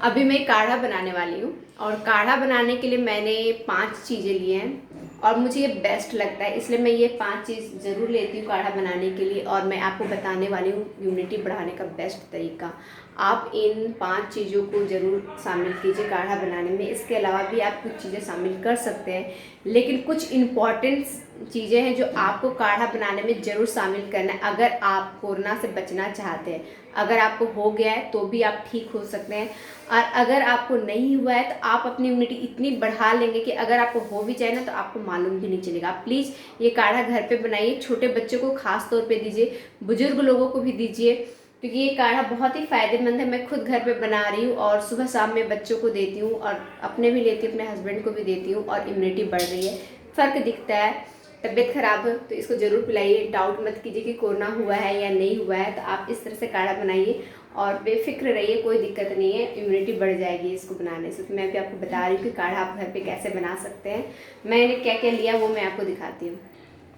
अभी मैं काढ़ा बनाने वाली हूँ और काढ़ा बनाने के लिए मैंने 5 चीज़ें ली हैं और मुझे ये बेस्ट लगता है, इसलिए मैं ये 5 चीज़ ज़रूर लेती हूँ काढ़ा बनाने के लिए। और मैं आपको बताने वाली हूँ इम्यूनिटी बढ़ाने का बेस्ट तरीका। आप इन 5 चीज़ों को ज़रूर शामिल कीजिए काढ़ा बनाने में। इसके अलावा भी आप कुछ चीज़ें शामिल कर सकते हैं, लेकिन कुछ इम्पॉर्टेंट चीज़ें हैं जो आपको काढ़ा बनाने में ज़रूर शामिल करना है अगर आप कोरोना से बचना चाहते हैं। अगर आपको हो गया है तो भी आप ठीक हो सकते हैं, और अगर आपको नहीं हुआ है तो आप अपनी इम्यूनिटी इतनी बढ़ा लेंगे कि अगर आपको हो भी जाए ना तो आपको मालूम भी नहीं चलेगा। आप प्लीज़ ये काढ़ा घर पे बनाइए, छोटे बच्चों को खास तौर पे दीजिए, बुजुर्ग लोगों को भी दीजिए, क्योंकि ये काढ़ा बहुत ही फ़ायदेमंद है। मैं खुद घर पे बना रही हूँ और सुबह शाम में बच्चों को देती हूँ और अपने भी लेती हूँ, अपने हस्बैंड को भी देती हूँ और इम्यूनिटी बढ़ रही है, फ़र्क दिखता है। तबीयत खराब है तो इसको ज़रूर पिलाइए। डाउट मत कीजिए कि कोरोना हुआ है या नहीं हुआ है, तो आप इस तरह से काढ़ा बनाइए और बेफिक्र रहिए, कोई दिक्कत नहीं है, इम्यूनिटी बढ़ जाएगी इसको बनाने से। तो मैं भी आपको बता रही हूँ कि काढ़ा आप घर पे कैसे बना सकते हैं। मैंने क्या क्या लिया वो मैं आपको दिखाती हूँ।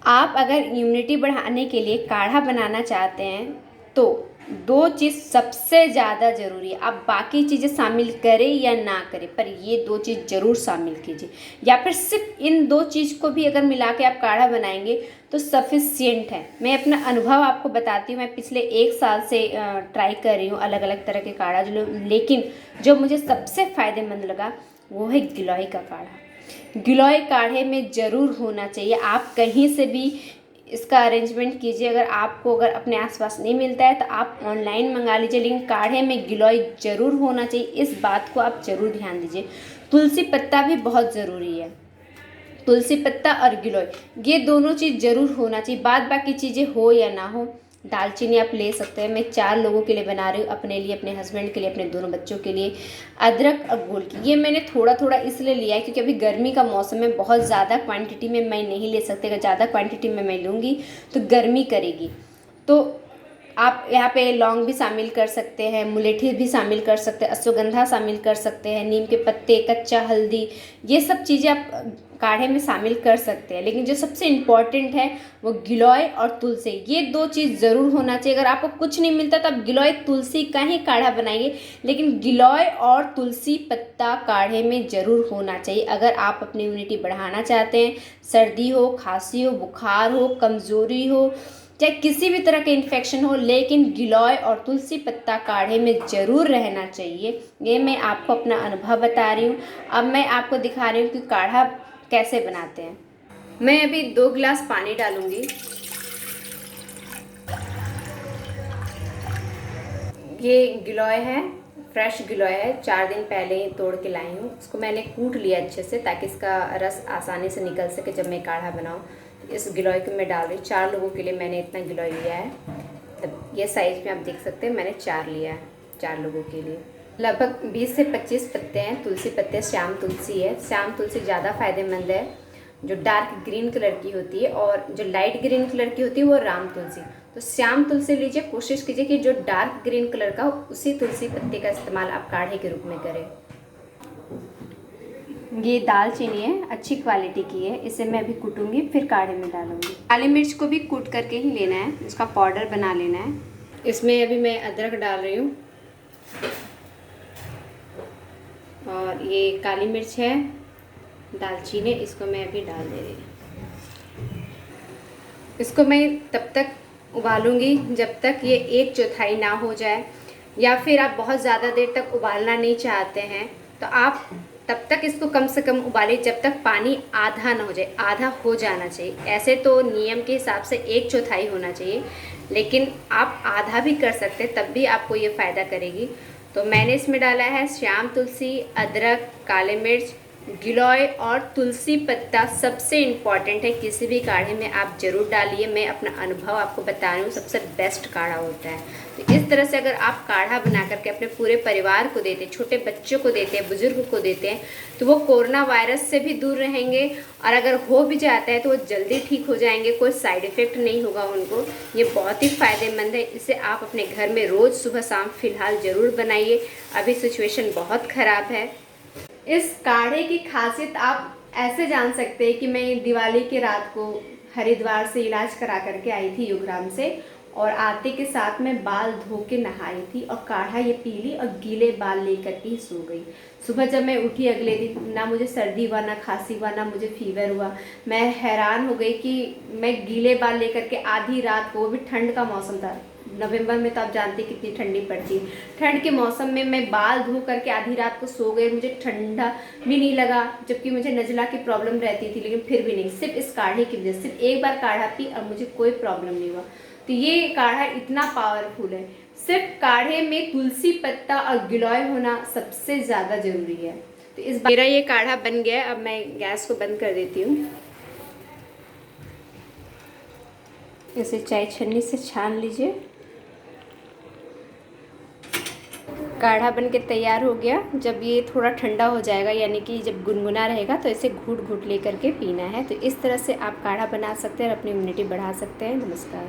आप अगर इम्यूनिटी बढ़ाने के लिए काढ़ा बनाना चाहते हैं तो 2 चीज़ सबसे ज़्यादा ज़रूरी है। आप बाकी चीज़ें शामिल करें या ना करें, पर ये 2 चीज़ ज़रूर शामिल कीजिए, या फिर सिर्फ इन 2 चीज़ को भी अगर मिला के आप काढ़ा बनाएंगे तो सफिशिएंट है। मैं अपना अनुभव आपको बताती हूँ। मैं पिछले 1 साल से ट्राई कर रही हूँ अलग अलग तरह के काढ़ा, लेकिन जो मुझे सबसे फ़ायदेमंद लगा वो है गिलोय का काढ़ा। गिलोय काढ़े में ज़रूर होना चाहिए। आप कहीं से भी इसका अरेंजमेंट कीजिए। अगर अपने आसपास नहीं मिलता है तो आप ऑनलाइन मंगा लीजिए, लेकिन काढ़े में गिलोय ज़रूर होना चाहिए। इस बात को आप ज़रूर ध्यान दीजिए। तुलसी पत्ता भी बहुत ज़रूरी है। तुलसी पत्ता और गिलोय ये दोनों चीज़ ज़रूर होना चाहिए। बाद बाकी चीज़ें हो या ना हो, दालचीनी आप ले सकते हैं। मैं 4 लोगों के लिए बना रही हूँ, अपने लिए, अपने हस्बैंड के लिए, अपने दोनों बच्चों के लिए। अदरक और गोलकी ये मैंने थोड़ा थोड़ा इसलिए लिया है क्योंकि अभी गर्मी का मौसम है, बहुत ज़्यादा क्वांटिटी में मैं नहीं ले सकती। अगर ज़्यादा क्वांटिटी में मैं लूँगी तो गर्मी करेगी। तो आप यहाँ पे लौंग भी शामिल कर सकते हैं, मुलेठी भी शामिल कर सकते हैं, अश्वगंधा शामिल कर सकते हैं, नीम के पत्ते, कच्चा हल्दी, ये सब चीज़ें आप काढ़े में शामिल कर सकते हैं। लेकिन जो सबसे इम्पॉर्टेंट है वो गिलोय और तुलसी, ये 2 चीज़ ज़रूर होना चाहिए। अगर आपको कुछ नहीं मिलता तो आप गिलोय तुलसी का ही काढ़ा बनाइए, लेकिन गिलोय और तुलसी पत्ता काढ़े में ज़रूर होना चाहिए। अगर आप अपनी इम्यूनिटी बढ़ाना चाहते हैं, सर्दी हो, खांसी हो, बुखार हो, कमज़ोरी हो, चाहे किसी भी तरह के इन्फेक्शन हो, लेकिन गिलोय और तुलसी पत्ता काढ़े में ज़रूर रहना चाहिए। ये मैं आपको अपना अनुभव बता रही हूँ। अब मैं आपको दिखा रही हूँ कि काढ़ा कैसे बनाते हैं। मैं अभी 2 गिलास पानी डालूंगी। ये गिलोय है, फ्रेश गिलोय है, 4 दिन पहले ही तोड़ के लाई हूँ। इसको मैंने कूट लिया अच्छे से ताकि इसका रस आसानी से निकल सके जब मैं काढ़ा बनाऊँ। इस गिलोय को मैं डाल रही हूँ। 4 लोगों के लिए मैंने इतना गिलोय लिया है। तब ये साइज में आप देख सकते हैं, मैंने 4 लिया है 4 लोगों के लिए। लगभग 20 से 25 पत्ते हैं, तुलसी पत्ते। श्याम तुलसी है, श्याम तुलसी ज़्यादा फायदेमंद है, जो डार्क ग्रीन कलर की होती है, और जो लाइट ग्रीन कलर की होती है वो राम तुलसी। तो श्याम तुलसी लीजिए, कोशिश कीजिए कि जो डार्क ग्रीन कलर का उसी तुलसी पत्ते का इस्तेमाल आप काढ़े के रूप में करें। ये दालचीनी है, अच्छी क्वालिटी की है, इसे मैं अभी कूटूंगी फिर काढ़े में डालूंगी। काली मिर्च को भी कूट करके ही लेना है, इसका पाउडर बना लेना है। इसमें अभी मैं अदरक डाल रही हूँ और ये काली मिर्च है, दालचीनी, इसको मैं अभी डाल दे रही हूँ। इसको मैं तब तक उबालूंगी जब तक ये 1/4 ना हो जाए, या फिर आप बहुत ज़्यादा देर तक उबालना नहीं चाहते हैं तो आप तब तक इसको कम से कम उबालें जब तक पानी आधा ना हो जाए। आधा हो जाना चाहिए। ऐसे तो नियम के हिसाब से 1/4 होना चाहिए, लेकिन आप आधा भी कर सकते हैं, तब भी आपको ये फ़ायदा करेगी। तो मैंने इसमें डाला है श्याम तुलसी, अदरक, काले मिर्च, गिलोय और तुलसी पत्ता। सबसे इम्पॉर्टेंट है, किसी भी काढ़े में आप ज़रूर डालिए। मैं अपना अनुभव आपको बता रही हूँ, सबसे बेस्ट काढ़ा होता है। तो इस तरह से अगर आप काढ़ा बना करके अपने पूरे परिवार को देते हैं, छोटे बच्चों को देते हैं, बुजुर्ग को देते हैं, तो वो कोरोना वायरस से भी दूर रहेंगे, और अगर हो भी जाता है तो वो जल्दी ठीक हो जाएंगे, कोई साइड इफ़ेक्ट नहीं होगा उनको। ये बहुत ही फ़ायदेमंद है। इसे आप अपने घर में रोज़ सुबह शाम फ़िलहाल ज़रूर बनाइए। अभी सिचुएशन बहुत ख़राब है। इस काढ़े की खासियत आप ऐसे जान सकते हैं कि मैं दिवाली की रात को हरिद्वार से इलाज करा करके आई थी, युगराम से, और आते के साथ मैं बाल धो के नहाई थी और काढ़ा ये पी ली और गीले बाल लेकर के ही सो गई। सुबह जब मैं उठी अगले दिन, ना मुझे सर्दी हुआ, ना खांसी हुआ, ना मुझे फीवर हुआ। मैं हैरान हो गई कि मैं गीले बाल लेकर के आधी रात को, वो भी ठंड का मौसम था, नवंबर में तो आप जानते हैं कितनी ठंडी पड़ती है, ठंड के मौसम में मैं बाल धो करके आधी रात को सो गई। मुझे ठंडा भी नहीं लगा, जबकि मुझे नज़ला की प्रॉब्लम रहती थी, लेकिन फिर भी नहीं, सिर्फ इस काढ़े की वजह से। सिर्फ एक बार काढ़ा पी और मुझे कोई प्रॉब्लम नहीं हुआ। तो ये काढ़ा इतना पावरफुल है। सिर्फ काढ़े में तुलसी पत्ता और गिलोय होना सबसे ज़्यादा ज़रूरी है। तो इस बार मेरा ये काढ़ा बन गया है। अब मैं गैस को बंद कर देती हूँ। इसे चाय छन्नी से छान लीजिए। काढ़ा बन के तैयार हो गया। जब ये थोड़ा ठंडा हो जाएगा, यानी कि जब गुनगुना रहेगा, तो इसे घूट घूट ले करके पीना है। तो इस तरह से आप काढ़ा बना सकते हैं और अपनी इम्यूनिटी बढ़ा सकते हैं। नमस्कार।